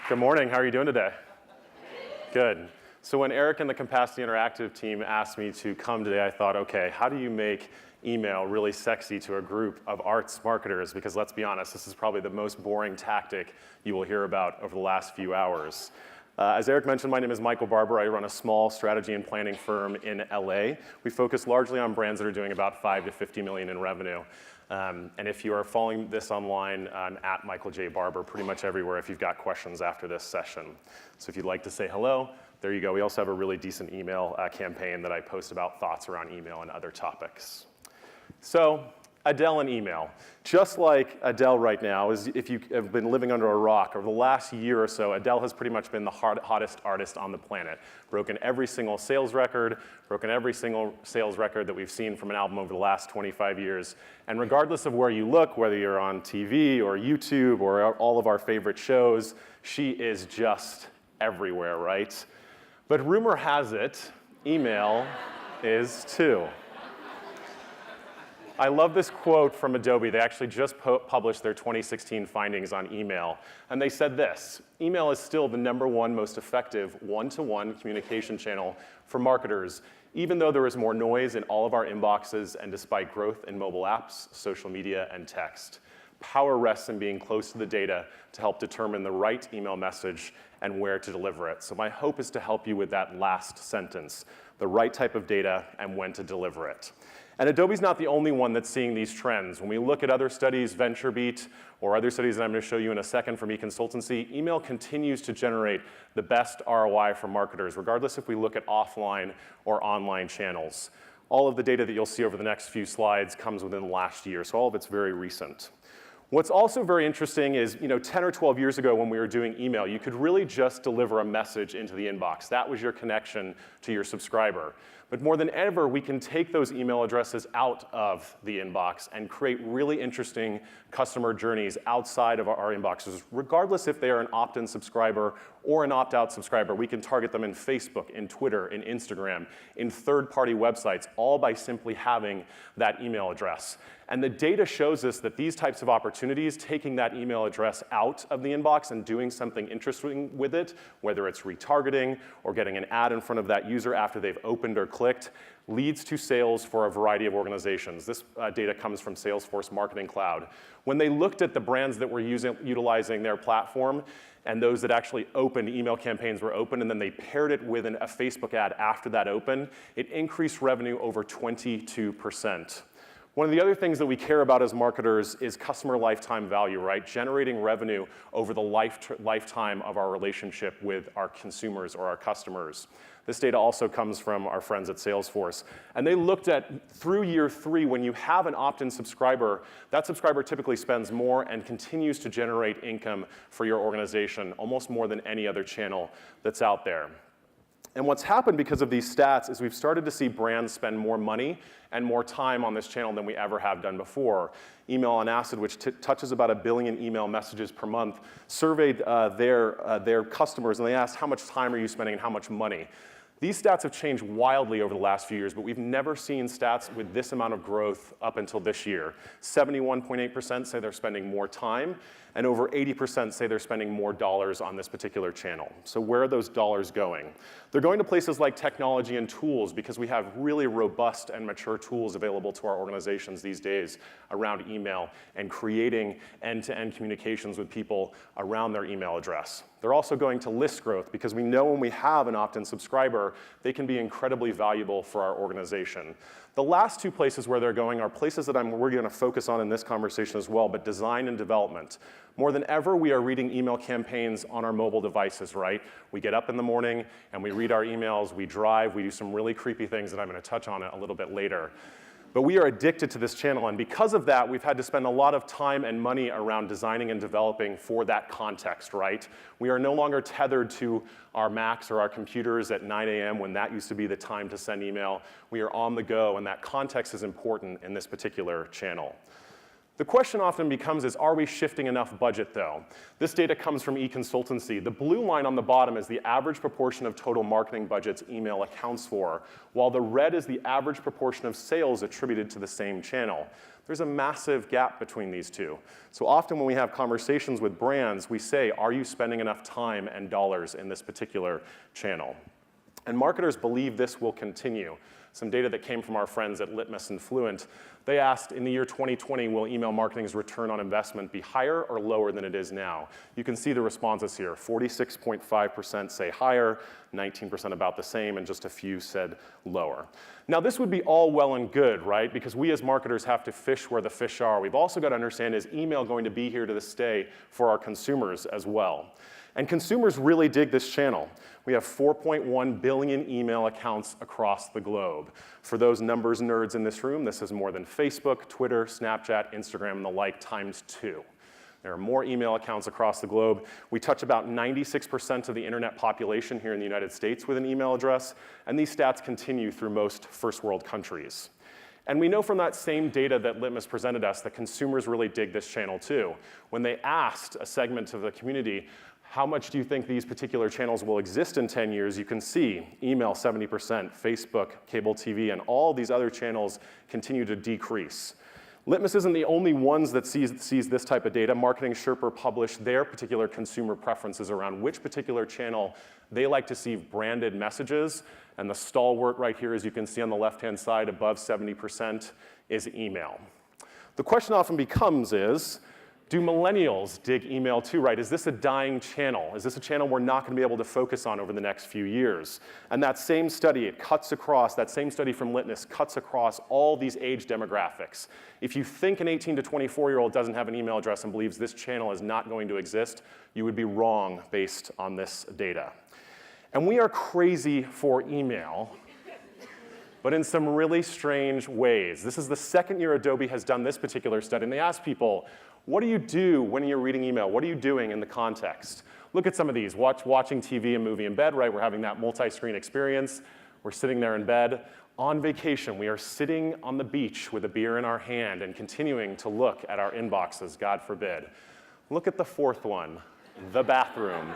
Good morning. How are you doing today? Good. So when Eric and the Capacity Interactive team asked me to come today, I thought, okay, how do you make email really sexy to a group of arts marketers? Because let's be honest, this is probably the most boring tactic you will hear about over the last few hours. As Eric mentioned, my name is Michael Barber. I run a small strategy and planning firm in LA. We focus largely on brands that are doing about 5 to 50 million in revenue. And if you are following this online, I'm at Michael J. Barber pretty much everywhere if you've got questions after this session. So if you'd like to say hello, there you go. We also have a really decent email campaign that I post about thoughts around email and other topics. So Adele and email. Just like Adele right now, if you have been living under a rock over the last year or so, Adele has pretty much been the hottest artist on the planet. Broken every single sales record, broken every single sales record that we've seen from an album over the last 25 years. And regardless of where you look, whether you're on TV or YouTube or all of our favorite shows, she is just everywhere, right? But rumor has it, email is too. I love this quote from Adobe. They actually just published their 2016 findings on email. And they said this: email is still the #1 most effective one-to-one communication channel for marketers, even though there is more noise in all of our inboxes and despite growth in mobile apps, social media, and text. Power rests in being close to the data to help determine the right email message and where to deliver it. So my hope is to help you with that last sentence, the right type of data and when to deliver it. And Adobe's not the only one that's seeing these trends. When we look at other studies, VentureBeat, or other studies that I'm going to show you in a second from eConsultancy, email continues to generate the best ROI for marketers, regardless if we look at offline or online channels. All of the data that you'll see over the next few slides comes within the last year, so all of it's very recent. What's also very interesting is, 10 or 12 years ago when we were doing email, you could really just deliver a message into the inbox. That was your connection to your subscriber. But more than ever, we can take those email addresses out of the inbox and create really interesting customer journeys outside of our inboxes. Regardless if they are an opt-in subscriber or an opt-out subscriber, we can target them in Facebook, in Twitter, in Instagram, in third-party websites, all by simply having that email address. And the data shows us that these types of opportunities, taking that email address out of the inbox and doing something interesting with it, whether it's retargeting or getting an ad in front of that user after they've opened or clicked, leads to sales for a variety of organizations. This data comes from Salesforce Marketing Cloud. When they looked at the brands that were utilizing their platform and those that actually opened, email campaigns were open, and then they paired it with a Facebook ad after that open, it increased revenue over 22%. One of the other things that we care about as marketers is customer lifetime value, right? Generating revenue over the lifetime of our relationship with our consumers or our customers. This data also comes from our friends at Salesforce. And they looked at, through year 3, when you have an opt-in subscriber, that subscriber typically spends more and continues to generate income for your organization, almost more than any other channel that's out there. And what's happened because of these stats is we've started to see brands spend more money and more time on this channel than we ever have done before. Email on Acid, which touches about 1 billion email messages per month, surveyed their customers, and they asked, how much time are you spending and how much money? These stats have changed wildly over the last few years, but we've never seen stats with this amount of growth up until this year. 71.8% say they're spending more time, and over 80% say they're spending more dollars on this particular channel. So where are those dollars going? They're going to places like technology and tools, because we have really robust and mature tools available to our organizations these days around email and creating end-to-end communications with people around their email address. They're also going to list growth, because we know when we have an opt-in subscriber, they can be incredibly valuable for our organization. The last 2 places where they're going are places that we're going to focus on in this conversation as well, but design and development. More than ever, we are reading email campaigns on our mobile devices, right? We get up in the morning and we read our emails, we drive, we do some really creepy things that I'm going to touch on a little bit later. But we are addicted to this channel, and because of that, we've had to spend a lot of time and money around designing and developing for that context, right? We are no longer tethered to our Macs or our computers at 9 a.m. when that used to be the time to send email. We are on the go, and that context is important in this particular channel. The question often becomes is, are we shifting enough budget though? This data comes from eConsultancy. The blue line on the bottom is the average proportion of total marketing budgets email accounts for, while the red is the average proportion of sales attributed to the same channel. There's a massive gap between these two. So often when we have conversations with brands, we say, are you spending enough time and dollars in this particular channel? And marketers believe this will continue. Some data that came from our friends at Litmus and Fluent, they asked, in the year 2020, will email marketing's return on investment be higher or lower than it is now? You can see the responses here. 46.5% say higher, 19% about the same, and just a few said lower. Now, this would be all well and good, right? Because we as marketers have to fish where the fish are. We've also got to understand, is email going to be here to stay for our consumers as well? And consumers really dig this channel. We have 4.1 billion email accounts across the globe. For those numbers nerds in this room, this is more than Facebook, Twitter, Snapchat, Instagram, and the like times 2. There are more email accounts across the globe. We touch about 96% of the internet population here in the United States with an email address, and these stats continue through most first world countries. And we know from that same data that Litmus presented us that consumers really dig this channel too. When they asked a segment of the community, how much do you think these particular channels will exist in 10 years? You can see email 70%, Facebook, cable TV, and all these other channels continue to decrease. Litmus isn't the only ones that sees this type of data. Marketing Sherpa published their particular consumer preferences around which particular channel they like to see branded messages. And the stalwart right here, as you can see on the left-hand side, above 70%, is email. The question often becomes is, do millennials dig email too, right? Is this a dying channel? Is this a channel we're not going to be able to focus on over the next few years? And that same study, that same study from Litmus cuts across all these age demographics. If you think an 18 to 24-year-old doesn't have an email address and believes this channel is not going to exist, you would be wrong based on this data. And we are crazy for email, but in some really strange ways. This is the second year Adobe has done this particular study, and they asked people, what do you do when you're reading email? What are you doing in the context? Look at some of these. Watching TV and movie in bed, right? We're having that multi-screen experience. We're sitting there in bed. On vacation, we are sitting on the beach with a beer in our hand and continuing to look at our inboxes, God forbid. Look at the fourth one, the bathroom.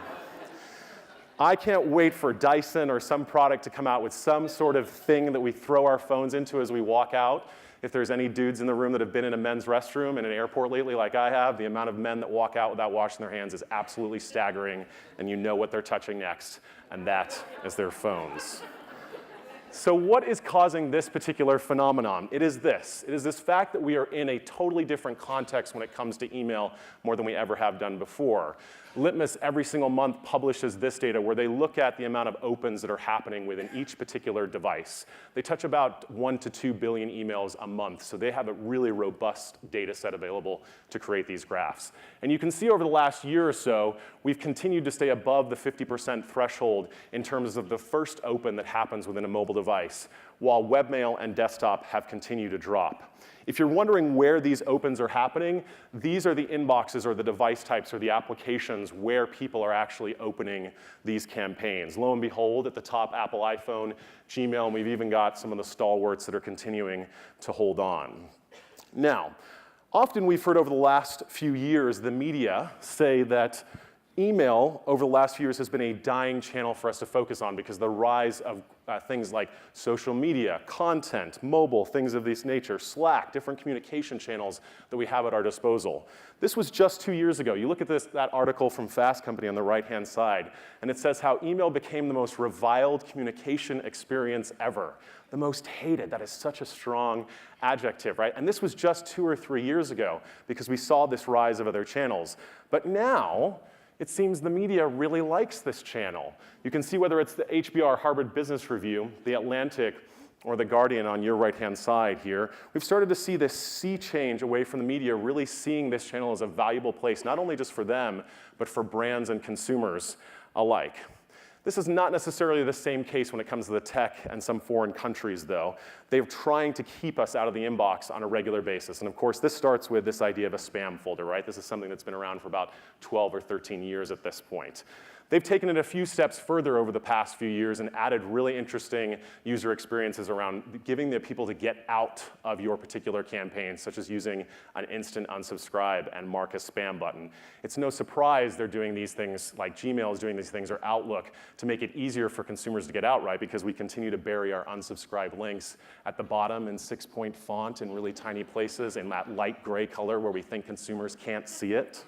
I can't wait for Dyson or some product to come out with some sort of thing that we throw our phones into as we walk out. If there's any dudes in the room that have been in a men's restroom in an airport lately like I have, the amount of men that walk out without washing their hands is absolutely staggering, and you know what they're touching next, and that is their phones. So what is causing this particular phenomenon? It is this. It is this fact that we are in a totally different context when it comes to email more than we ever have done before. Litmus every single month publishes this data where they look at the amount of opens that are happening within each particular device. They touch about 1 to 2 billion emails a month, so they have a really robust data set available to create these graphs. And you can see over the last year or so, we've continued to stay above the 50% threshold in terms of the first open that happens within a mobile device, while webmail and desktop have continued to drop. If you're wondering where these opens are happening, these are the inboxes or the device types or the applications where people are actually opening these campaigns. Lo and behold, at the top, Apple iPhone, Gmail, and we've even got some of the stalwarts that are continuing to hold on. Now, often we've heard over the last few years the media say that email over the last few years has been a dying channel for us to focus on because the rise of things like social media, content, mobile, things of this nature, Slack, different communication channels that we have at our disposal. This was just 2 years ago. You look at that article from Fast Company on the right-hand side, and it says how email became the most reviled communication experience ever. The most hated. That is such a strong adjective, right? And this was just 2 or 3 years ago because we saw this rise of other channels. But now, it seems the media really likes this channel. You can see whether it's the HBR Harvard Business Review, the Atlantic, or the Guardian on your right-hand side here. We've started to see this sea change away from the media really seeing this channel as a valuable place, not only just for them, but for brands and consumers alike. This is not necessarily the same case when it comes to the tech and some foreign countries, though. They're trying to keep us out of the inbox on a regular basis. And of course, this starts with this idea of a spam folder, right? This is something that's been around for about 12 or 13 years at this point. They've taken it a few steps further over the past few years and added really interesting user experiences around giving the people to get out of your particular campaign, such as using an instant unsubscribe and mark a spam button. It's no surprise they're doing these things, like Gmail is doing these things, or Outlook, to make it easier for consumers to get out, right? Because we continue to bury our unsubscribe links at the bottom in 6-point font in really tiny places in that light gray color where we think consumers can't see it.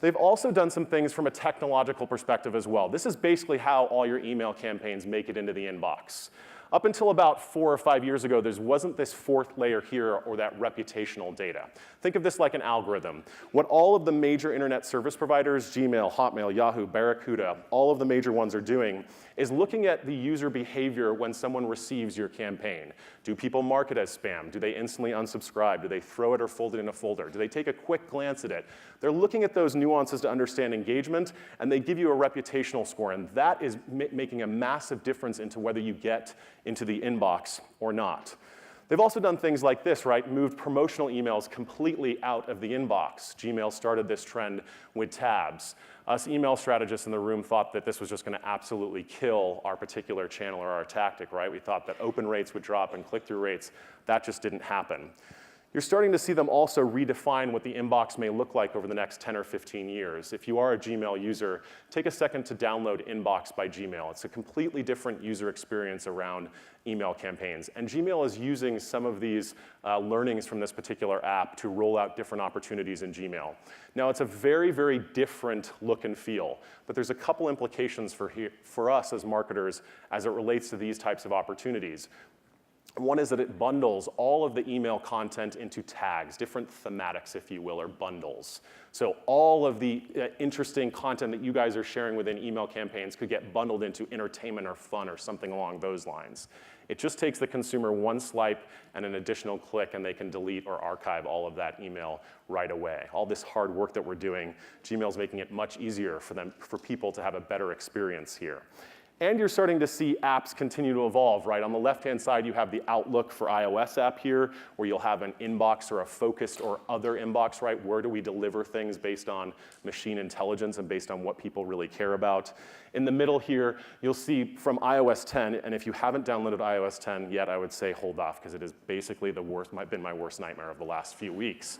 They've also done some things from a technological perspective as well. This is basically how all your email campaigns make it into the inbox. Up until about 4 or 5 years ago, there wasn't this fourth layer here or that reputational data. Think of this like an algorithm. What all of the major internet service providers, Gmail, Hotmail, Yahoo, Barracuda, all of the major ones are doing is looking at the user behavior when someone receives your campaign. Do people mark it as spam? Do they instantly unsubscribe? Do they throw it or fold it in a folder? Do they take a quick glance at it? They're looking at those nuances to understand engagement, and they give you a reputational score, and that is making a massive difference into whether you get into the inbox or not. They've also done things like this, right? Moved promotional emails completely out of the inbox. Gmail started this trend with tabs. Us email strategists in the room thought that this was just going to absolutely kill our particular channel or our tactic, right? We thought that open rates would drop and click-through rates. That just didn't happen. You're starting to see them also redefine what the inbox may look like over the next 10 or 15 years. If you are a Gmail user, take a second to download Inbox by Gmail. It's a completely different user experience around email campaigns. And Gmail is using some of these learnings from this particular app to roll out different opportunities in Gmail. Now, it's a very, very different look and feel, but there's a couple implications for us as marketers as it relates to these types of opportunities. One is that it bundles all of the email content into tags, different thematics, if you will, or bundles. So all of the interesting content that you guys are sharing within email campaigns could get bundled into entertainment or fun or something along those lines. It just takes the consumer one swipe and an additional click, and they can delete or archive all of that email right away. All this hard work that we're doing, Gmail's making it much easier for people to have a better experience here. And you're starting to see apps continue to evolve, right? On the left-hand side, you have the Outlook for iOS app here, where you'll have an inbox or a focused or other inbox, right? Where do we deliver things based on machine intelligence and based on what people really care about? In the middle here, you'll see from iOS 10, and if you haven't downloaded iOS 10 yet, I would say hold off, because it is basically been my worst nightmare of the last few weeks.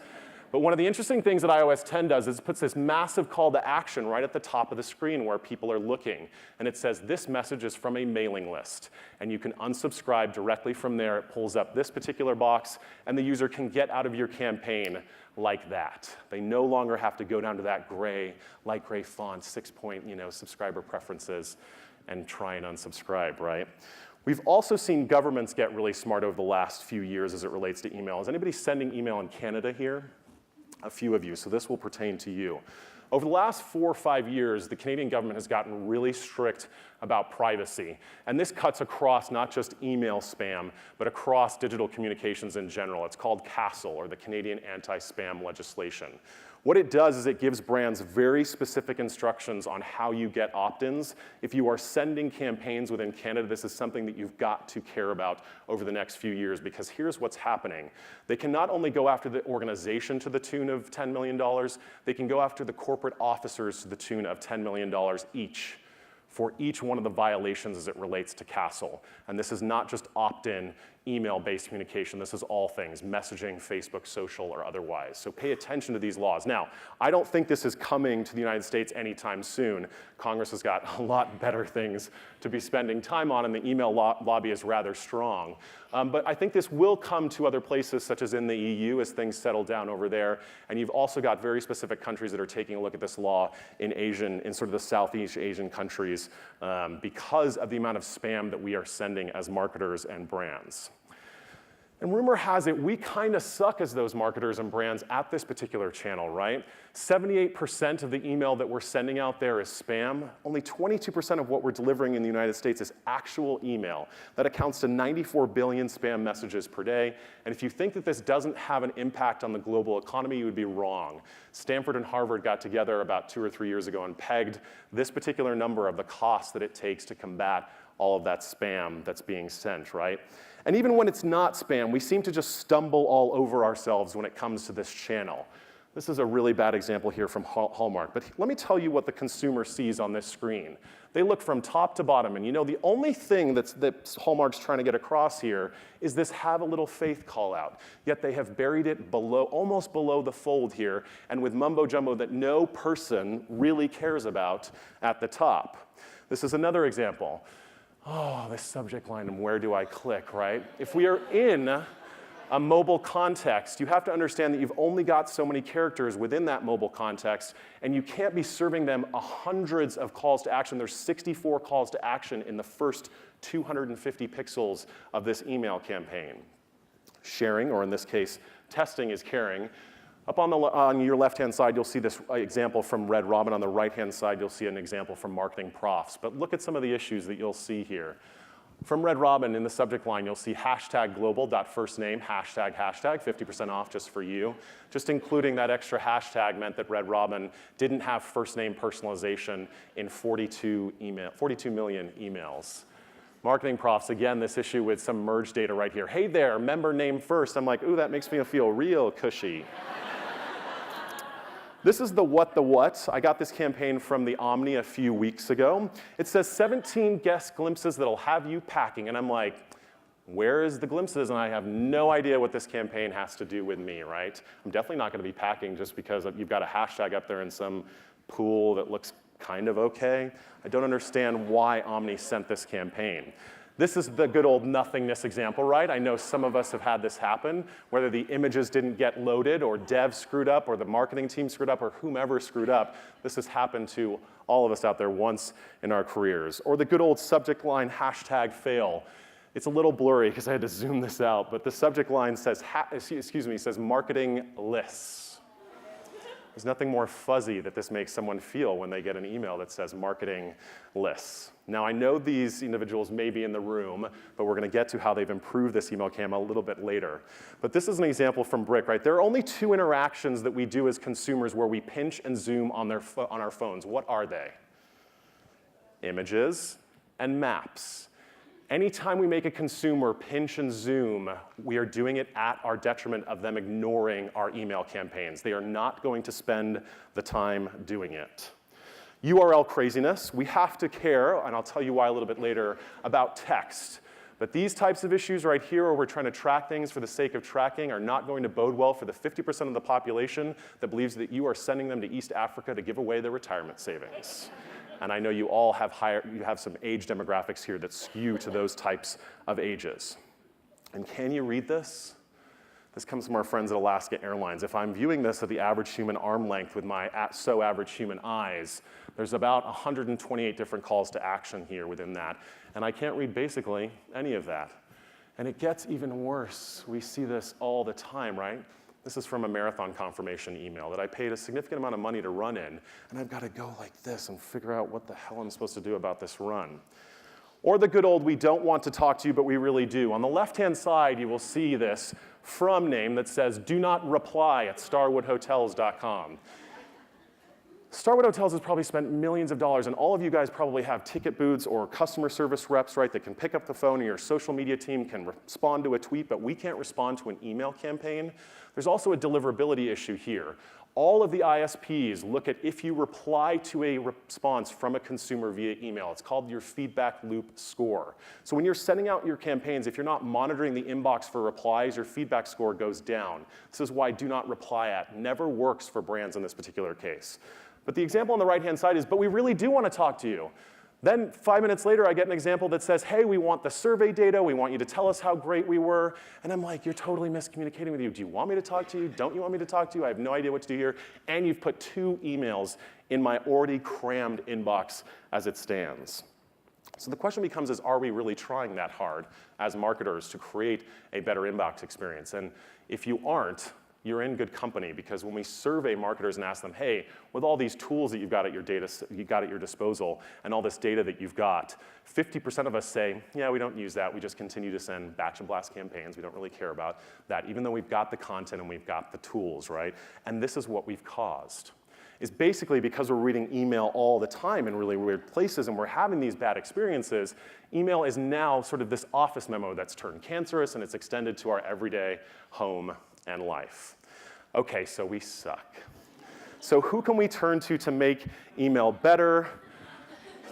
But one of the interesting things that iOS 10 does is it puts this massive call to action right at the top of the screen where people are looking. And it says, this message is from a mailing list. And you can unsubscribe directly from there. It pulls up this particular box, and the user can get out of your campaign like that. They no longer have to go down to that light gray font, 6-point, subscriber preferences, and try and unsubscribe, right? We've also seen governments get really smart over the last few years as it relates to email. Is anybody sending email in Canada here? A few of you, so this will pertain to you. Over the last 4 or 5 years, the Canadian government has gotten really strict about privacy. And this cuts across not just email spam, but across digital communications in general. It's called CASL, or the Canadian Anti-Spam Legislation. What it does is it gives brands very specific instructions on how you get opt-ins. If you are sending campaigns within Canada, this is something that you've got to care about over the next few years, because here's what's happening. They can not only go after the organization to the tune of $10 million, they can go after the corporate officers to the tune of $10 million each for each one of the violations as it relates to CASL. And this is not just opt-in, email-based communication. This is all things, messaging, Facebook, social, or otherwise. So pay attention to these laws. Now, I don't think this is coming to the United States anytime soon. Congress has got a lot better things to be spending time on, and the email lobby is rather strong. But I think this will come to other places, such as in the EU, as things settle down over there. And you've also got very specific countries that are taking a look at this law in sort of the Southeast Asian countries, because of the amount of spam that we are sending as marketers and brands. And rumor has it, we kind of suck as those marketers and brands at this particular channel, right? 78% of the email that we're sending out there is spam. Only 22% of what we're delivering in the United States is actual email. That accounts to 94 billion spam messages per day. And if you think that this doesn't have an impact on the global economy, you would be wrong. Stanford and Harvard got together about 2 or 3 years ago and pegged this particular number of the cost that it takes to combat all of that spam that's being sent, right? And even when it's not spam, we seem to just stumble all over ourselves when it comes to this channel. This is a really bad example here from Hallmark, but let me tell you what the consumer sees on this screen. They look from top to bottom, and you know, the only thing that Hallmark's trying to get across here is this have a little faith call out. Yet they have buried it below, almost below the fold here, and with mumbo jumbo that no person really cares about at the top. This is another example. Oh, this subject line, and where do I click, right? If we are in a mobile context, you have to understand that you've only got so many characters within that mobile context, and you can't be serving them hundreds of calls to action. There's 64 calls to action in the first 250 pixels of this email campaign. Sharing, or in this case, testing is caring. Up on your left-hand side, you'll see this example from Red Robin. On the right-hand side, you'll see an example from Marketing Profs. But look at some of the issues that you'll see here. From Red Robin, in the subject line, you'll see hashtag global.firstname, hashtag, 50% off just for you. Just including that extra hashtag meant that Red Robin didn't have first-name personalization in 42 million emails. Marketing Profs, again, this issue with some merge data right here. Hey there, member name first. I'm like, ooh, that makes me feel real cushy. This is the what. I got this campaign from the Omni a few weeks ago. It says 17 guest glimpses that'll have you packing. And I'm like, where is the glimpses? And I have no idea what this campaign has to do with me, right? I'm definitely not going to be packing just because you've got a hashtag up there in some pool that looks kind of okay. I don't understand why Omni sent this campaign. This is the good old nothingness example, right? I know some of us have had this happen, whether the images didn't get loaded or dev screwed up or the marketing team screwed up or whomever screwed up. This has happened to all of us out there once in our careers. Or the good old subject line hashtag fail. It's a little blurry because I had to zoom this out, but the subject line says, says marketing lists. There's nothing more fuzzy that this makes someone feel when they get an email that says marketing lists. Now, I know these individuals may be in the room, but we're going to get to how they've improved this email cam a little bit later. But this is an example from Brick, right? There are only 2 interactions that we do as consumers where we pinch and zoom on our phones. What are they? Images and maps. Anytime we make a consumer pinch and zoom, we are doing it at our detriment of them ignoring our email campaigns. They are not going to spend the time doing it. URL craziness. We have to care, and I'll tell you why a little bit later, about text. But these types of issues right here where we're trying to track things for the sake of tracking are not going to bode well for the 50% of the population that believes that you are sending them to East Africa to give away their retirement savings. And I know you all have some age demographics here that skew to those types of ages. And can you read this? This comes from our friends at Alaska Airlines. If I'm viewing this at the average human arm length with my average human eyes, there's about 128 different calls to action here within that. And I can't read basically any of that. And it gets even worse. We see this all the time, right? This is from a marathon confirmation email that I paid a significant amount of money to run in, and I've got to go like this and figure out what the hell I'm supposed to do about this run. Or the good old, we don't want to talk to you, but we really do. On the left-hand side, you will see this from name that says, do not reply at starwoodhotels.com. Starwood Hotels has probably spent millions of dollars, and all of you guys probably have ticket booths or customer service reps, right, that can pick up the phone, and your social media team can respond to a tweet, but we can't respond to an email campaign. There's also a deliverability issue here. All of the ISPs look at if you reply to a response from a consumer via email. It's called your feedback loop score. So when you're sending out your campaigns, if you're not monitoring the inbox for replies, your feedback score goes down. This is why do not reply at never works for brands in this particular case. But the example on the right-hand side is, but we really do want to talk to you. Then 5 minutes later, I get an example that says, hey, we want the survey data. We want you to tell us how great we were. And I'm like, you're totally miscommunicating with you. Do you want me to talk to you? Don't you want me to talk to you? I have no idea what to do here. And you've put 2 emails in my already crammed inbox as it stands. So the question becomes is, are we really trying that hard as marketers to create a better inbox experience? And if you aren't, you're in good company, because when we survey marketers and ask them, hey, with all these tools that you've got at your disposal and all this data that you've got, 50% of us say, yeah, we don't use that. We just continue to send batch and blast campaigns. We don't really care about that, even though we've got the content and we've got the tools, right? And this is what we've caused. Is basically because we're reading email all the time in really weird places and we're having these bad experiences, email is now sort of this office memo that's turned cancerous and it's extended to our everyday home and life. Okay, so we suck. So who can we turn to make email better?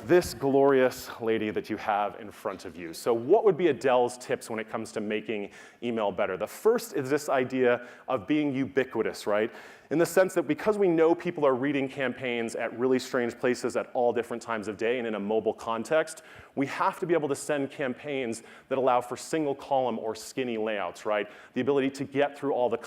This glorious lady that you have in front of you. So what would be Adeles tips when it comes to making email better? The first is this idea of being ubiquitous, right? In the sense that because we know people are reading campaigns at really strange places at all different times of day and in a mobile context, we have to be able to send campaigns that allow for single column or skinny layouts, right? The ability to get through all the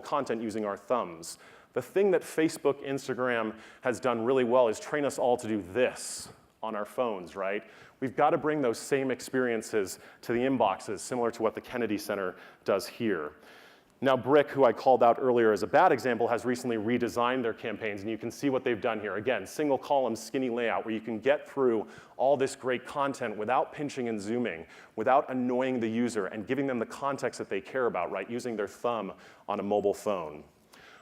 content using our thumbs. The thing that Facebook, Instagram has done really well is train us all to do this on our phones, right? We've got to bring those same experiences to the inboxes, similar to what the Kennedy Center does here. Now, Brick, who I called out earlier as a bad example, has recently redesigned their campaigns, and you can see what they've done here. Again, single column, skinny layout, where you can get through all this great content without pinching and zooming, without annoying the user, and giving them the context that they care about, right, using their thumb on a mobile phone.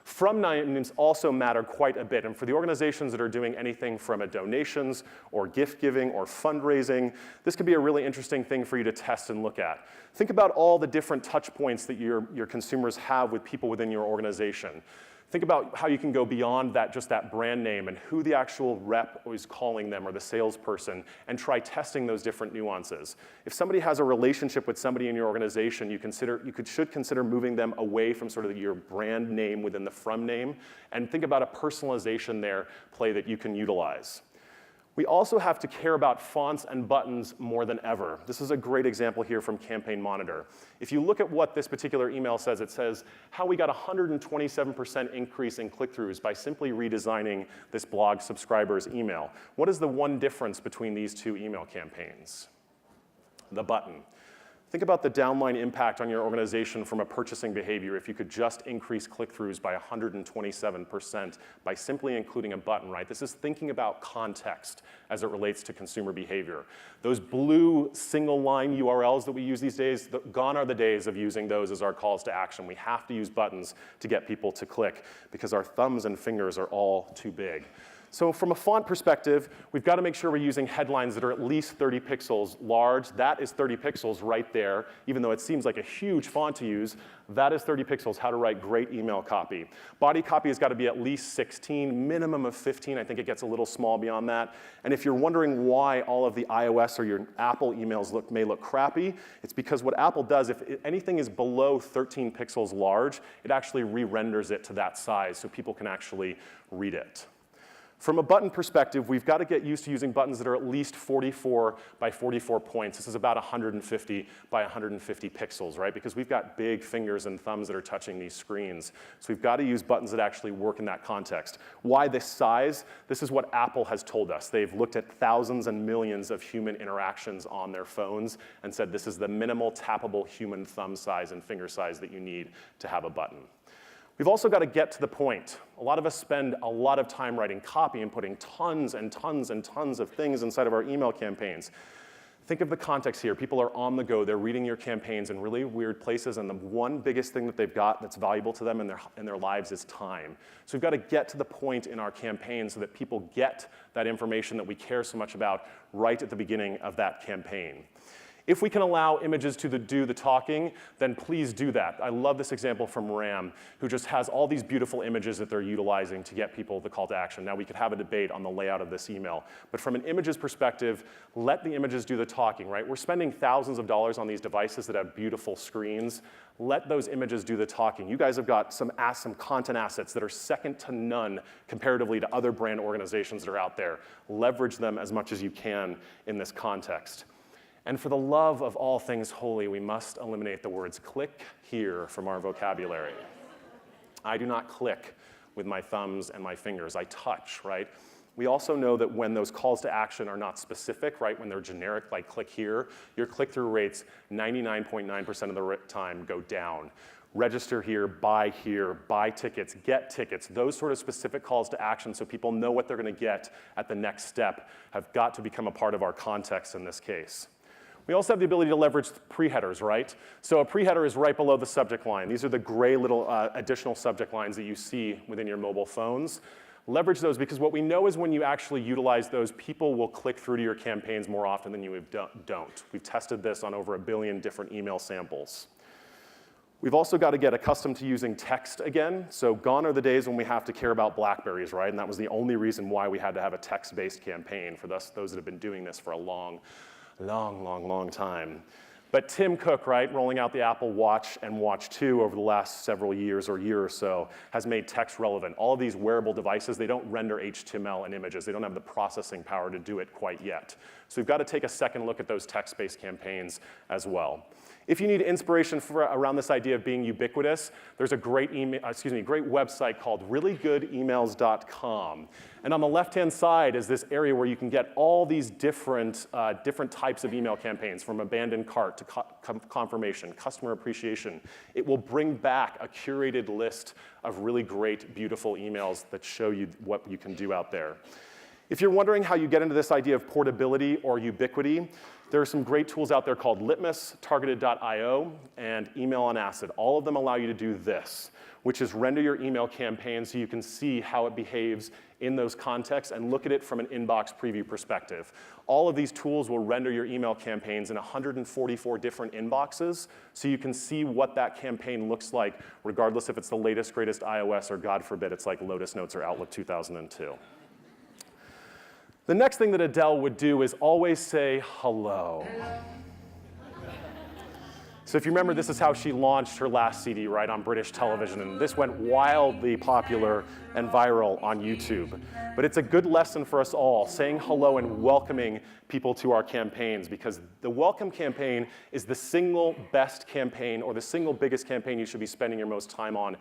From names also matter quite a bit, and for the organizations that are doing anything from donations or gift giving or fundraising, this could be a really interesting thing for you to test and look at. Think about all the different touch points that your consumers have with people within your organization. Think about how you can go beyond that, just that brand name, and who the actual rep is calling them or the salesperson, and try testing those different nuances. If somebody has a relationship with somebody in your organization, you should consider moving them away from sort of your brand name within the from name, and think about a personalization there play that you can utilize. We also have to care about fonts and buttons more than ever. This is a great example here from Campaign Monitor. If you look at what this particular email says, it says how we got a 127% increase in click-throughs by simply redesigning this blog subscriber's email. What is the one difference between these two email campaigns? The button. Think about the downline impact on your organization from a purchasing behavior if you could just increase click-throughs by 127% by simply including a button, right? This is thinking about context as it relates to consumer behavior. Those blue single-line URLs that we use these days, gone are the days of using those as our calls to action. We have to use buttons to get people to click because our thumbs and fingers are all too big. So from a font perspective, we've got to make sure we're using headlines that are at least 30 pixels large. That is 30 pixels right there. Even though it seems like a huge font to use, that is 30 pixels, how to write great email copy. Body copy has got to be at least 16, minimum of 15. I think it gets a little small beyond that. And if you're wondering why all of the iOS or your Apple emails may look crappy, it's because what Apple does, if anything is below 13 pixels large, it actually re-renders it to that size so people can actually read it. From a button perspective, we've got to get used to using buttons that are at least 44 by 44 points. This is about 150 by 150 pixels, right? Because we've got big fingers and thumbs that are touching these screens. So we've got to use buttons that actually work in that context. Why this size? This is what Apple has told us. They've looked at thousands and millions of human interactions on their phones and said this is the minimal tappable human thumb size and finger size that you need to have a button. We've also got to get to the point. A lot of us spend a lot of time writing copy and putting tons and tons and tons of things inside of our email campaigns. Think of the context here. People are on the go. They're reading your campaigns in really weird places, and the one biggest thing that they've got that's valuable to them in their lives is time. So we've got to get to the point in our campaign so that people get that information that we care so much about right at the beginning of that campaign. If we can allow images to do the talking, then please do that. I love this example from Ram, who just has all these beautiful images that they're utilizing to get people the call to action. Now, we could have a debate on the layout of this email, but from an images perspective, let the images do the talking, right? We're spending thousands of dollars on these devices that have beautiful screens. Let those images do the talking. You guys have got some content assets that are second to none comparatively to other brand organizations that are out there. Leverage them as much as you can in this context. And for the love of all things holy, we must eliminate the words click here from our vocabulary. I do not click with my thumbs and my fingers. I touch, right? We also know that when those calls to action are not specific, right, when they're generic, like click here, your click-through rates 99.9% of the time go down. Register here, buy tickets, get tickets, those sort of specific calls to action so people know what they're gonna get at the next step have got to become a part of our context in this case. We also have the ability to leverage pre-headers, right? So a pre-header is right below the subject line. These are the gray little additional subject lines that you see within your mobile phones. Leverage those because what we know is when you actually utilize those, people will click through to your campaigns more often than you don't. We've tested this on over 1 billion different email samples. We've also got to get accustomed to using text again. So gone are the days when we have to care about BlackBerries, right? And that was the only reason why we had to have a text-based campaign for those that have been doing this for a long time. But Tim Cook, right, rolling out the Apple Watch and Watch 2 over the last several years or year or so, has made text relevant. All of these wearable devices, they don't render HTML and images. They don't have the processing power to do it quite yet. So we've got to take a second look at those text-based campaigns as well. If you need inspiration around this idea of being ubiquitous, there's a great website called reallygoodemails.com. And on the left-hand side is this area where you can get all these different types of email campaigns, from abandoned cart to confirmation, customer appreciation. It will bring back a curated list of really great, beautiful emails that show you what you can do out there. If you're wondering how you get into this idea of portability or ubiquity, there are some great tools out there called Litmus, Targeted.io, and Email on Acid. All of them allow you to do this, which is render your email campaign so you can see how it behaves in those contexts and look at it from an inbox preview perspective. All of these tools will render your email campaigns in 144 different inboxes so you can see what that campaign looks like, regardless if it's the latest, greatest iOS or, God forbid, it's like Lotus Notes or Outlook 2002. The next thing that Adele would do is always say hello. So if you remember, this is how she launched her last CD, right, on British television, and this went wildly popular and viral on YouTube. But it's a good lesson for us all, saying hello and welcoming people to our campaigns, because the welcome campaign is the single best campaign or the single biggest campaign you should be spending your most time on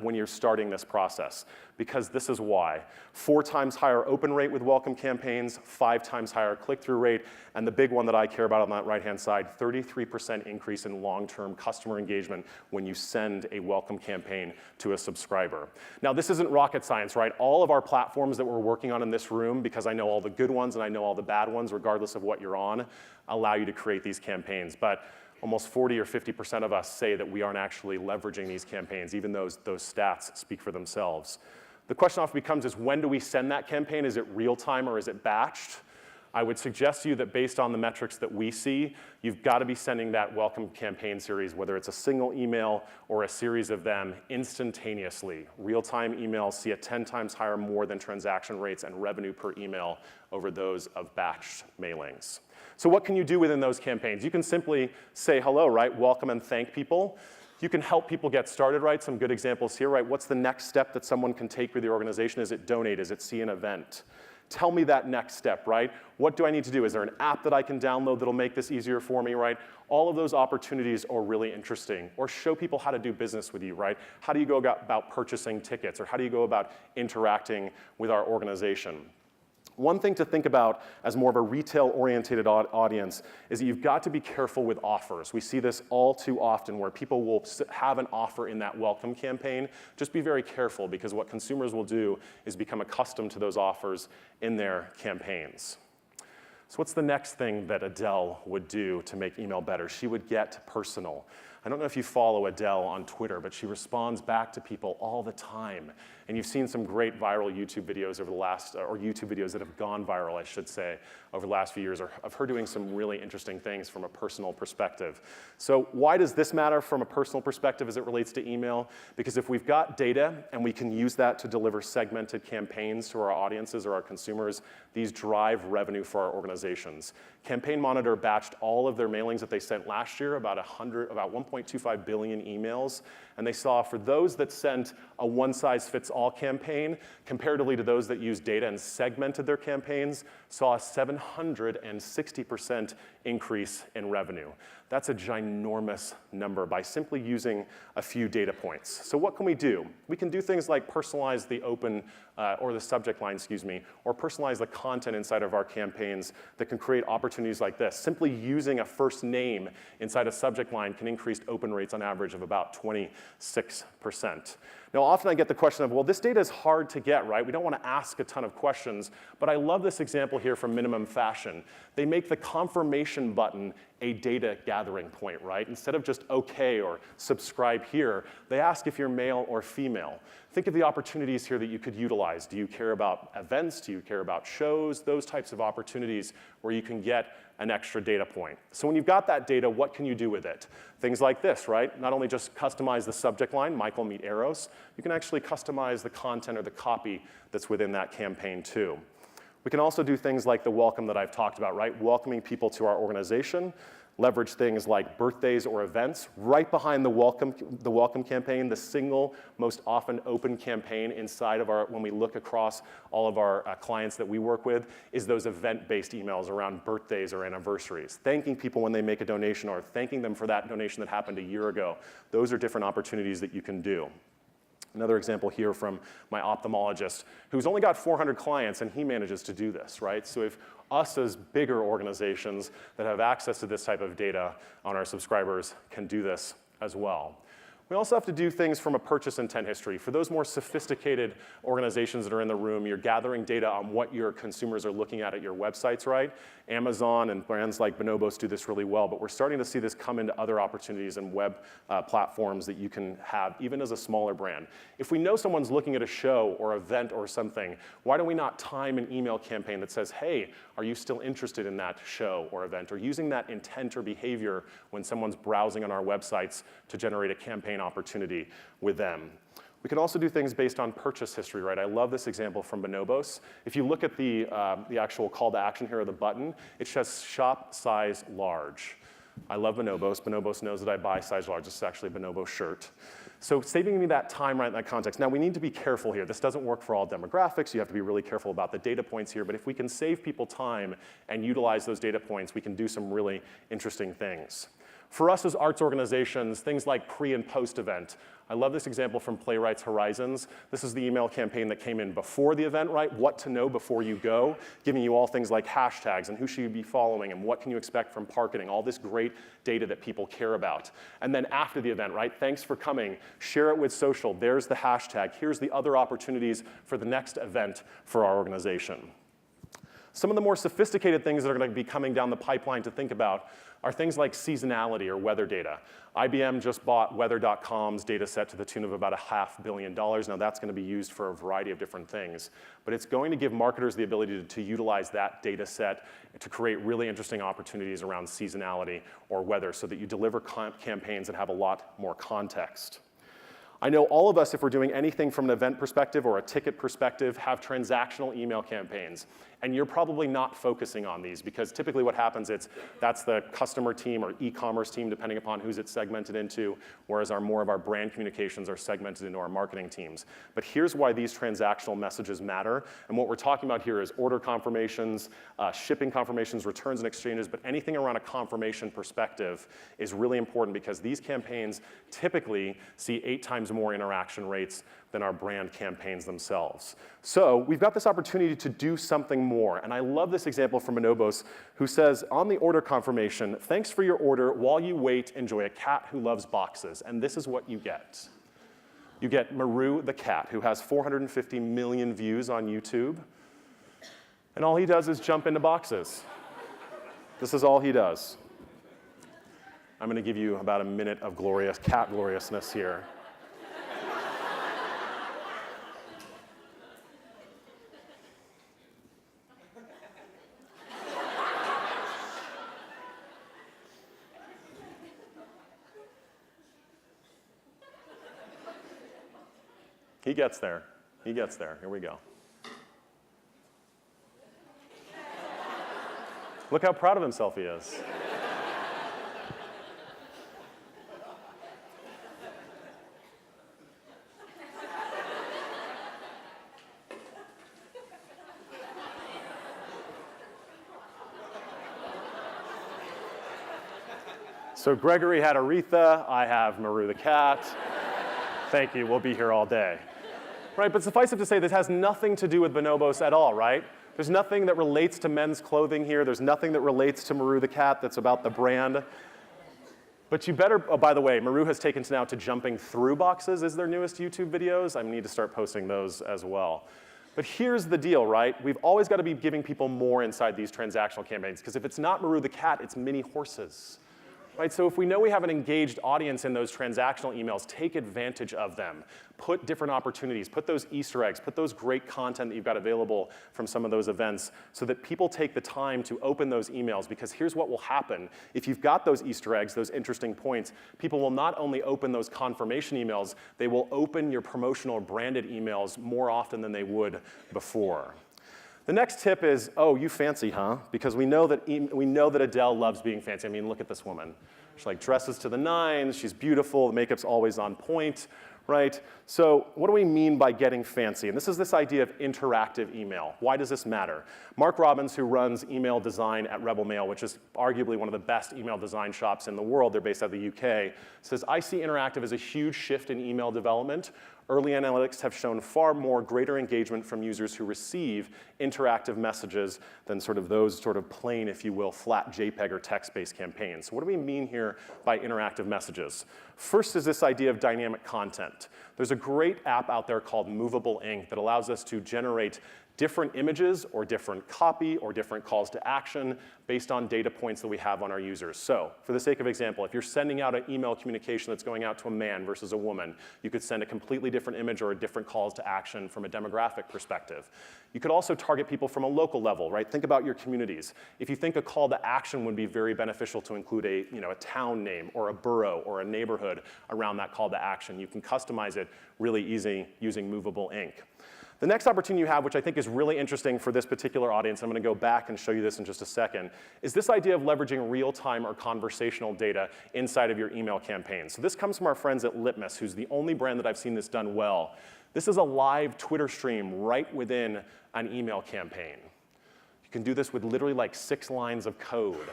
when you're starting this process. Because this is why. 4 times higher open rate with welcome campaigns, 5 times higher click-through rate, and the big one that I care about on that right-hand side, 33% increase in long-term customer engagement when you send a welcome campaign to a subscriber. Now, this isn't rocket science, right? All of our platforms that we're working on in this room, because I know all the good ones and I know all the bad ones, regardless of what you're on, allow you to create these campaigns. But almost 40 or 50% of us say that we aren't actually leveraging these campaigns, even those stats speak for themselves. The question often becomes is, when do we send that campaign? Is it real time or is it batched? I would suggest to you that based on the metrics that we see, you've got to be sending that welcome campaign series, whether it's a single email or a series of them, instantaneously. Real-time emails see a 10 times higher more than transaction rates and revenue per email over those of batched mailings. So what can you do within those campaigns? You can simply say hello, right? Welcome and thank people. You can help people get started, right? Some good examples here, right? What's the next step that someone can take with your organization? Is it donate? Is it see an event? Tell me that next step, right? What do I need to do? Is there an app that I can download that'll make this easier for me, right? All of those opportunities are really interesting. Or show people how to do business with you, right? How do you go about purchasing tickets? Or how do you go about interacting with our organization? One thing to think about as more of a retail-oriented audience is that you've got to be careful with offers. We see this all too often where people will have an offer in that welcome campaign. Just be very careful, because what consumers will do is become accustomed to those offers in their campaigns. So what's the next thing that Adele would do to make email better? She would get personal. I don't know if you follow Adele on Twitter, but she responds back to people all the time. And you've seen some great viral YouTube videos over the last, or YouTube videos that have gone viral, I should say, over the last few years of her doing some really interesting things from a personal perspective. So why does this matter from a personal perspective as it relates to email? Because if we've got data and we can use that to deliver segmented campaigns to our audiences or our consumers, these drive revenue for our organizations. Campaign Monitor batched all of their mailings that they sent last year, about 1.25 billion emails, and they saw for those that sent a one-size-fits-all campaign, comparatively to those that used data and segmented their campaigns, saw a 760% increase in revenue. That's a ginormous number by simply using a few data points. So what can we do? We can do things like personalize the open, or the subject line, or personalize the content inside of our campaigns that can create opportunities like this. Simply using a first name inside a subject line can increase open rates on average of about 26%. Now, often I get the question of, well, this data is hard to get, right? We don't want to ask a ton of questions, but I love this example here from Minimum Fashion. They make the confirmation button a data gathering point, right? Instead of just okay or subscribe here, they ask if you're male or female. Think of the opportunities here that you could utilize. Do you care about events? Do you care about shows? Those types of opportunities where you can get an extra data point. So when you've got that data, what can you do with it? Things like this, right? Not only just customize the subject line, Michael meet Eros, you can actually customize the content or the copy that's within that campaign too. We can also do things like the welcome that I've talked about, right? Welcoming people to our organization, leverage things like birthdays or events. Right behind the welcome campaign, the single most often open campaign inside of when we look across all of our clients that we work with, is those event-based emails around birthdays or anniversaries. Thanking people when they make a donation or thanking them for that donation that happened a year ago. Those are different opportunities that you can do. Another example here from my ophthalmologist, who's only got 400 clients, and he manages to do this, right? So if us as bigger organizations that have access to this type of data on our subscribers can do this as well. We also have to do things from a purchase intent history. For those more sophisticated organizations that are in the room, you're gathering data on what your consumers are looking at your websites, right? Amazon and brands like Bonobos do this really well, but we're starting to see this come into other opportunities and web platforms that you can have, even as a smaller brand. If we know someone's looking at a show or event or something, why do we not time an email campaign that says, hey, are you still interested in that show or event? Or using that intent or behavior when someone's browsing on our websites to generate a campaign opportunity with them. We can also do things based on purchase history, right? I love this example from Bonobos. If you look at the actual call to action here, or the button, it says shop size large. I love Bonobos. Bonobos knows that I buy size large. This is actually a Bonobo shirt. So saving me that time right in that context. Now we need to be careful here. This doesn't work for all demographics. You have to be really careful about the data points here. But if we can save people time and utilize those data points, we can do some really interesting things. For us as arts organizations, things like pre and post event. I love this example from Playwrights Horizons. This is the email campaign that came in before the event, right? What to know before you go, giving you all things like hashtags and who should you be following and what can you expect from marketing, all this great data that people care about. And then after the event, right? Thanks for coming. Share it with social. There's the hashtag. Here's the other opportunities for the next event for our organization. Some of the more sophisticated things that are going to be coming down the pipeline to think about are things like seasonality or weather data. IBM just bought weather.com's data set to the tune of about $500 million. Now that's going to be used for a variety of different things. But it's going to give marketers the ability to utilize that data set to create really interesting opportunities around seasonality or weather so that you deliver campaigns that have a lot more context. I know all of us, if we're doing anything from an event perspective or a ticket perspective, have transactional email campaigns. And you're probably not focusing on these because typically what happens is that's the customer team or e-commerce team, depending upon who's it's segmented into, whereas more of our brand communications are segmented into our marketing teams. But here's why these transactional messages matter. And what we're talking about here is order confirmations, shipping confirmations, returns and exchanges, but anything around a confirmation perspective is really important because these campaigns typically see 8 times more interaction rates than our brand campaigns themselves. So we've got this opportunity to do something more. And I love this example from Bonobos, who says, on the order confirmation, thanks for your order. While you wait, enjoy a cat who loves boxes. And this is what you get. You get Maru the cat, who has 450 million views on YouTube. And all he does is jump into boxes. This is all he does. I'm going to give you about a minute of glorious cat gloriousness here. He gets there. He gets there. Here we go. Look how proud of himself he is. So Gregory had Aretha, I have Maru the cat. Thank you, we'll be here all day. Right, but suffice it to say, this has nothing to do with bonobos at all, right? There's nothing that relates to men's clothing here. There's nothing that relates to Maru the cat that's about the brand. But you better, oh, by the way, Maru has taken to now to jumping through boxes as their newest YouTube videos. I need to start posting those as well. But here's the deal, right? We've always got to be giving people more inside these transactional campaigns, because if it's not Maru the cat, it's mini horses. Right, so if we know we have an engaged audience in those transactional emails, take advantage of them. Put different opportunities, put those Easter eggs, put those great content that you've got available from some of those events so that people take the time to open those emails, because here's what will happen. If you've got those Easter eggs, those interesting points, people will not only open those confirmation emails, they will open your promotional branded emails more often than they would before. The next tip is, oh, you fancy, huh? Because we know that Adele loves being fancy. I mean, look at this woman. She like dresses to the nines, she's beautiful, the makeup's always on point, right? So what do we mean by getting fancy? And this is this idea of interactive email. Why does this matter? Mark Robbins, who runs email design at Rebel Mail, which is arguably one of the best email design shops in the world, they're based out of the UK, says, I see interactive as a huge shift in email development. Early analytics have shown far more greater engagement from users who receive interactive messages than sort of those sort of plain, if you will, flat JPEG or text-based campaigns. So what do we mean here by interactive messages? First is this idea of dynamic content. There's a great app out there called Movable Ink that allows us to generate different images or different copy or different calls to action based on data points that we have on our users. So for the sake of example, if you're sending out an email communication that's going out to a man versus a woman, you could send a completely different image or a different calls to action from a demographic perspective. You could also target people from a local level, right? Think about your communities. If you think a call to action would be very beneficial to include a town name or a borough or a neighborhood around that call to action, you can customize it really easy using Movable Ink. The next opportunity you have, which I think is really interesting for this particular audience, I'm going to go back and show you this in just a second, is this idea of leveraging real-time or conversational data inside of your email campaign. So this comes from our friends at Litmus, who's the only brand that I've seen this done well. This is a live Twitter stream right within an email campaign. You can do this with literally like 6 lines of code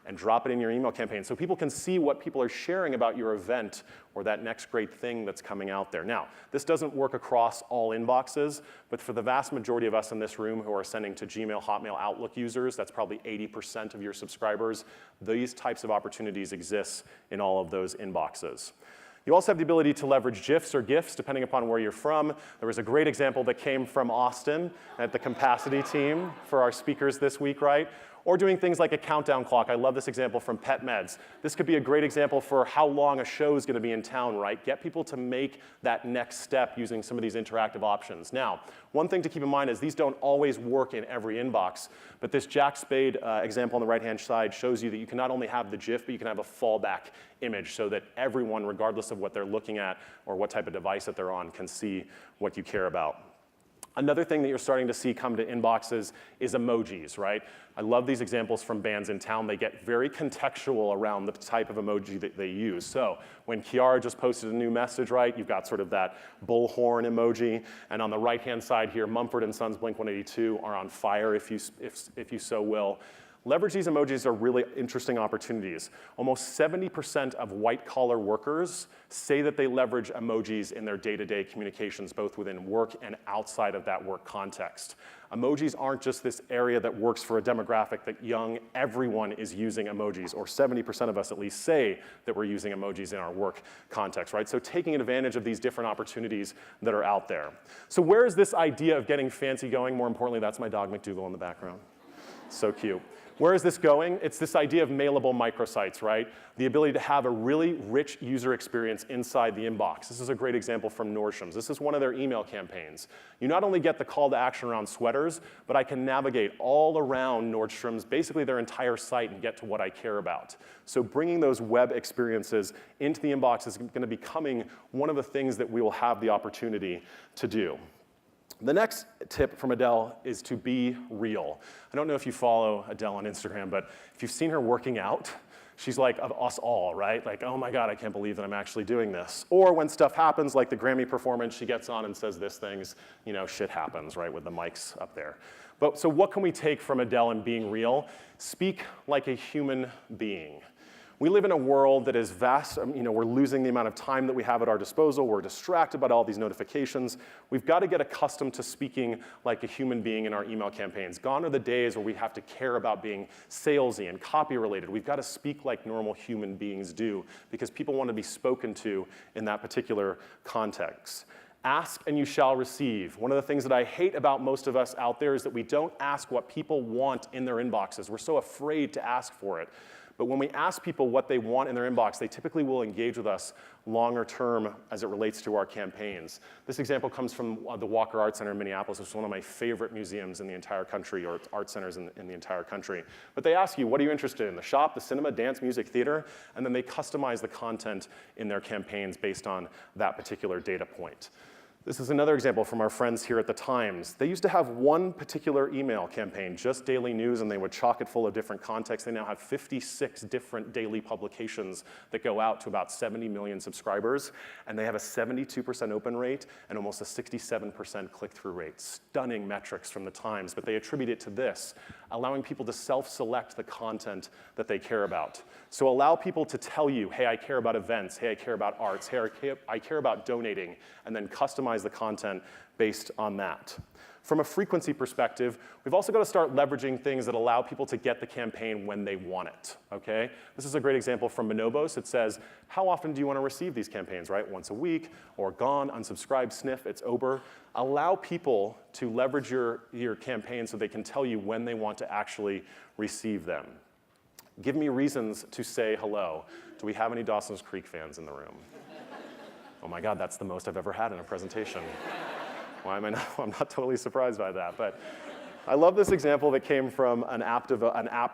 and drop it in your email campaign so people can see what people are sharing about your event or that next great thing that's coming out there. Now, this doesn't work across all inboxes, but for the vast majority of us in this room who are sending to Gmail, Hotmail, Outlook users, that's probably 80% of your subscribers, these types of opportunities exist in all of those inboxes. You also have the ability to leverage GIFs or GIFs, depending upon where you're from. There was a great example that came from Austin at the Capacity team for our speakers this week, right? Or doing things like a countdown clock. I love this example from Pet Meds. This could be a great example for how long a show is going to be in town, right? Get people to make that next step using some of these interactive options. Now, one thing to keep in mind is these don't always work in every inbox, but this Jack Spade example on the right-hand side shows you that you can not only have the GIF, but you can have a fallback image so that everyone, regardless of what they're looking at or what type of device that they're on, can see what you care about. Another thing that you're starting to see come to inboxes is emojis, right? I love these examples from bands in town. They get very contextual around the type of emoji that they use. So when Kiara just posted a new message, right, you've got sort of that bullhorn emoji. And on the right-hand side here, Mumford & Sons Blink-182 are on fire, if you so will. Leverage these emojis are really interesting opportunities. Almost 70% of white-collar workers say that they leverage emojis in their day-to-day communications, both within work and outside of that work context. Emojis aren't just this area that works for a demographic that everyone is using emojis, or 70% of us at least say that we're using emojis in our work context, right? So taking advantage of these different opportunities that are out there. So where is this idea of getting fancy going? More importantly, that's my dog McDougal in the background. So cute. Where is this going? It's this idea of mailable microsites, right? The ability to have a really rich user experience inside the inbox. This is a great example from Nordstrom's. This is one of their email campaigns. You not only get the call to action around sweaters, but I can navigate all around Nordstrom's, basically their entire site, and get to what I care about. So bringing those web experiences into the inbox is going to be becoming one of the things that we will have the opportunity to do. The next tip from Adele is to be real. I don't know if you follow Adele on Instagram, but if you've seen her working out, she's like of us all, right? Like, oh my God, I can't believe that I'm actually doing this. Or when stuff happens, like the Grammy performance, she gets on and says this things, shit happens, right, with the mics up there. But so what can we take from Adele and being real? Speak like a human being. We live in a world that is vast. We're losing the amount of time that we have at our disposal. We're distracted by all these notifications. We've got to get accustomed to speaking like a human being in our email campaigns. Gone are the days where we have to care about being salesy and copy-related. We've got to speak like normal human beings do because people want to be spoken to in that particular context. Ask and you shall receive. One of the things that I hate about most of us out there is that we don't ask what people want in their inboxes. We're so afraid to ask for it. But when we ask people what they want in their inbox, they typically will engage with us longer term as it relates to our campaigns. This example comes from the Walker Art Center in Minneapolis, which is one of my favorite museums in the entire country, or art centers in the entire country. But they ask you, what are you interested in? The shop, the cinema, dance, music, theater? And then they customize the content in their campaigns based on that particular data point. This is another example from our friends here at the Times. They used to have one particular email campaign, just daily news, and they would chock it full of different contexts. They now have 56 different daily publications that go out to about 70 million subscribers, and they have a 72% open rate and almost a 67% click-through rate. Stunning metrics from the Times, but they attribute it to this, allowing people to self-select the content that they care about. So allow people to tell you, hey, I care about events, hey, I care about arts, hey, I care about donating, and then customize the content based on that. From a frequency perspective, we've also got to start leveraging things that allow people to get the campaign when they want it, okay? This is a great example from Bonobos. It says, how often do you want to receive these campaigns, right? Once a week, or gone, unsubscribe, sniff, it's over. Allow people to leverage your campaign so they can tell you when they want to actually receive them. Give me reasons to say hello. Do we have any Dawson's Creek fans in the room? Oh my God, that's the most I've ever had in a presentation. Why am I not? I'm not totally surprised by that. But I love this example that came from an app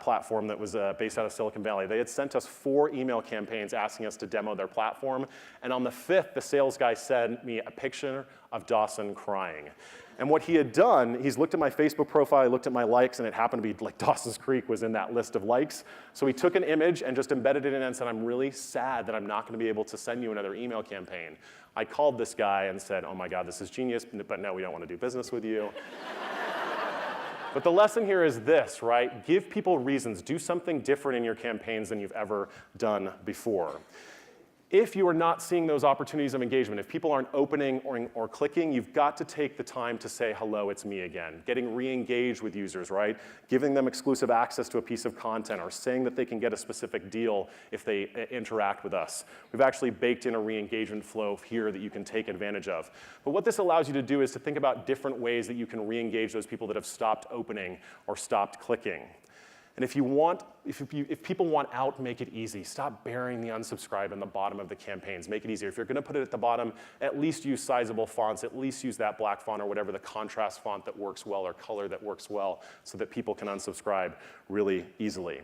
platform that was based out of Silicon Valley. They had sent us 4 email campaigns asking us to demo their platform. And on the 5th, the sales guy sent me a picture of Dawson crying. And what he had done, he's looked at my Facebook profile, he looked at my likes, and it happened to be like Dawson's Creek was in that list of likes. So he took an image and just embedded it in and said, I'm really sad that I'm not going to be able to send you another email campaign. I called this guy and said, oh my God, this is genius, but no, we don't want to do business with you. But the lesson here is this, right? Give people reasons. Do something different in your campaigns than you've ever done before. If you are not seeing those opportunities of engagement, if people aren't opening or clicking, you've got to take the time to say, hello, it's me again. Getting re-engaged with users, right? Giving them exclusive access to a piece of content or saying that they can get a specific deal if they interact with us. We've actually baked in a re-engagement flow here that you can take advantage of. But what this allows you to do is to think about different ways that you can re-engage those people that have stopped opening or stopped clicking. And if people want out, make it easy. Stop burying the unsubscribe in the bottom of the campaigns. Make it easier. If you're going to put it at the bottom, at least use sizable fonts. At least use that black font or whatever the contrast font that works well or color that works well so that people can unsubscribe really easily.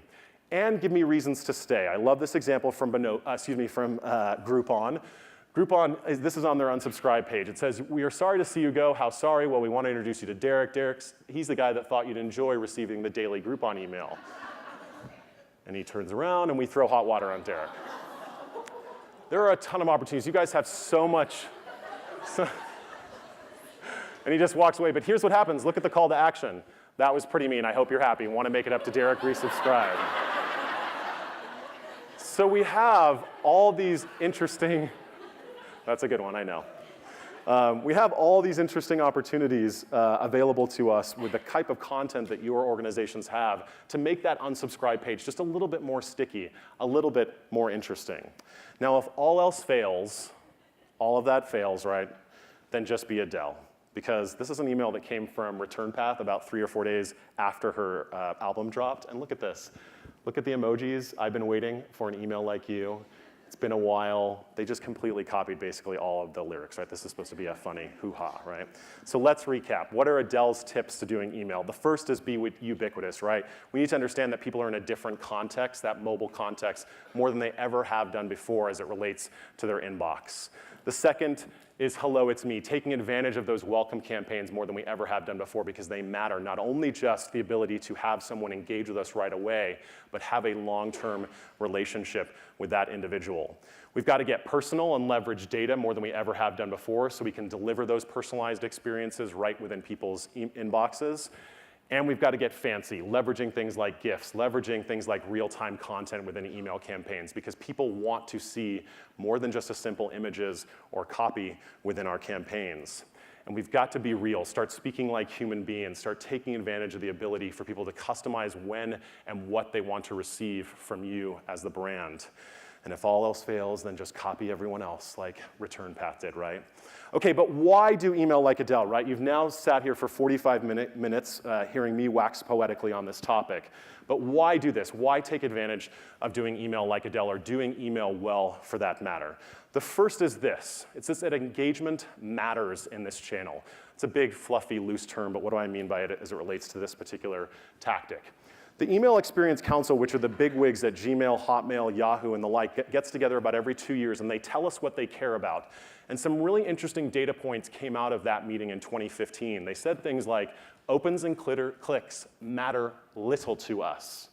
And give me reasons to stay. I love this example from Groupon. Groupon, this is on their unsubscribe page. It says, we are sorry to see you go. How sorry? Well, we want to introduce you to Derek. He's the guy that thought you'd enjoy receiving the daily Groupon email. And he turns around and we throw hot water on Derek. There are a ton of opportunities. You guys have so much. And he just walks away. But here's what happens. Look at the call to action. That was pretty mean. I hope you're happy. Want to make it up to Derek, resubscribe. So we have all these interesting. That's a good one, I know. We have all these interesting opportunities available to us with the type of content that your organizations have to make that unsubscribe page just a little bit more sticky, a little bit more interesting. Now, if all else fails, all of that fails, right, then just be Adele. Because this is an email that came from Return Path about 3 or 4 days after her album dropped. And look at this. Look at the emojis. I've been waiting for an email like you. It's been a while. They just completely copied basically all of the lyrics, right? This is supposed to be a funny hoo-ha, right? So let's recap. What are Adele's tips to doing email? The first is be ubiquitous, right? We need to understand that people are in a different context, that mobile context, more than they ever have done before as it relates to their inbox. The second is hello, it's me, taking advantage of those welcome campaigns more than we ever have done before because they matter. Not only just the ability to have someone engage with us right away, but have a long-term relationship with that individual. We've got to get personal and leverage data more than we ever have done before so we can deliver those personalized experiences right within people's inboxes. And we've got to get fancy, leveraging things like GIFs, leveraging things like real-time content within email campaigns, because people want to see more than just a simple images or copy within our campaigns. And we've got to be real, start speaking like human beings, start taking advantage of the ability for people to customize when and what they want to receive from you as the brand. And if all else fails, then just copy everyone else, like Return Path did, right? Okay, but why do email like Adele, right? You've now sat here for 45 minutes hearing me wax poetically on this topic. But why do this? Why take advantage of doing email like Adele, or doing email well for that matter? The first is this. It's this that engagement matters in this channel. It's a big, fluffy, loose term, but what do I mean by it as it relates to this particular tactic? The Email Experience Council, which are the bigwigs at Gmail, Hotmail, Yahoo, and the like, gets together about every 2 years, and they tell us what they care about. And some really interesting data points came out of that meeting in 2015. They said things like, opens and clicks matter little to us,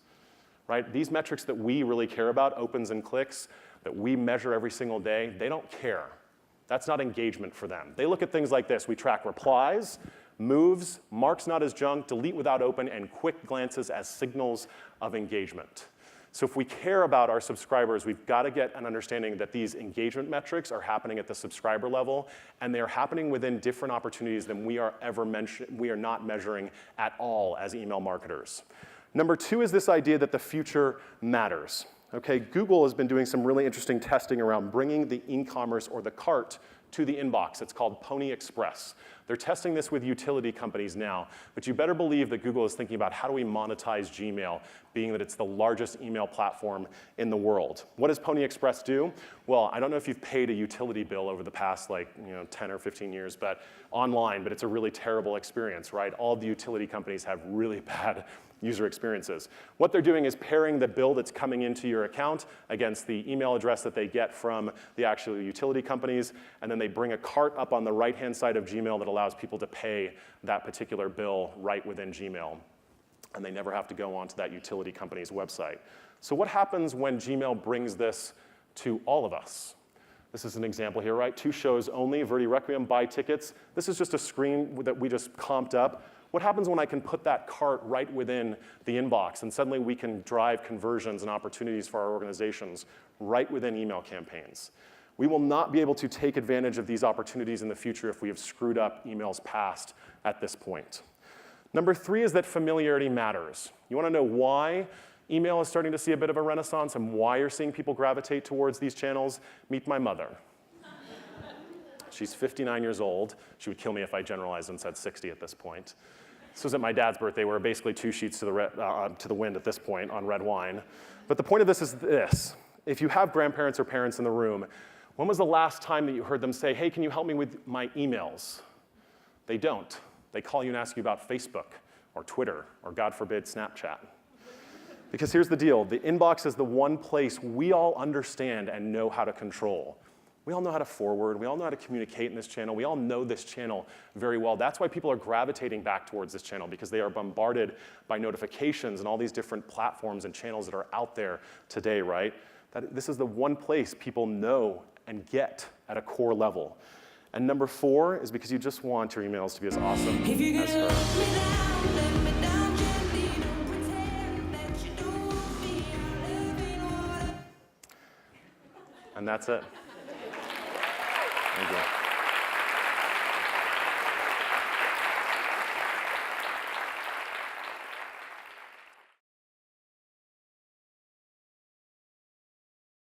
right? These metrics that we really care about, opens and clicks, that we measure every single day, they don't care. That's not engagement for them. They look at things like this. We track replies, moves, marks not as junk, delete without open, and quick glances as signals of engagement. So if we care about our subscribers, we've got to get an understanding that these engagement metrics are happening at the subscriber level, and they're happening within different opportunities than we are not measuring at all as email marketers. Number two is this idea that the future matters. Okay, Google has been doing some really interesting testing around bringing the e-commerce or the cart to the inbox. It's called Pony Express. They're testing this with utility companies now, but you better believe that Google is thinking about how do we monetize Gmail, being that it's the largest email platform in the world. What does Pony Express do? Well, I don't know if you've paid a utility bill over the past 10 or 15 years, but online, but it's a really terrible experience, right? All the utility companies have really bad user experiences. What they're doing is pairing the bill that's coming into your account against the email address that they get from the actual utility companies, and then they bring a cart up on the right-hand side of Gmail that allows people to pay that particular bill right within Gmail. And they never have to go onto that utility company's website. So what happens when Gmail brings this to all of us? This is an example here, right? 2 shows only, Verdi Requiem, buy tickets. This is just a screen that we just comped up. What happens when I can put that cart right within the inbox, and suddenly we can drive conversions and opportunities for our organizations right within email campaigns? We will not be able to take advantage of these opportunities in the future if we have screwed up emails past at this point. Number 3 is that familiarity matters. You want to know why email is starting to see a bit of a renaissance and why you're seeing people gravitate towards these channels? Meet my mother. She's 59 years old. She would kill me if I generalized and said 60 at this point. This was at my dad's birthday. We're basically 2 sheets to the wind at this point on red wine. But the point of this is this. If you have grandparents or parents in the room, when was the last time that you heard them say, hey, can you help me with my emails? They don't. They call you and ask you about Facebook or Twitter or, God forbid, Snapchat. Because here's the deal. The inbox is the one place we all understand and know how to control. We all know how to forward. We all know how to communicate in this channel. We all know this channel very well. That's why people are gravitating back towards this channel, because they are bombarded by notifications and all these different platforms and channels that are out there today, right? This is the one place people know and get at a core level. And number 4 is because you just want your emails to be as awesome as her. And that's it. Thank you.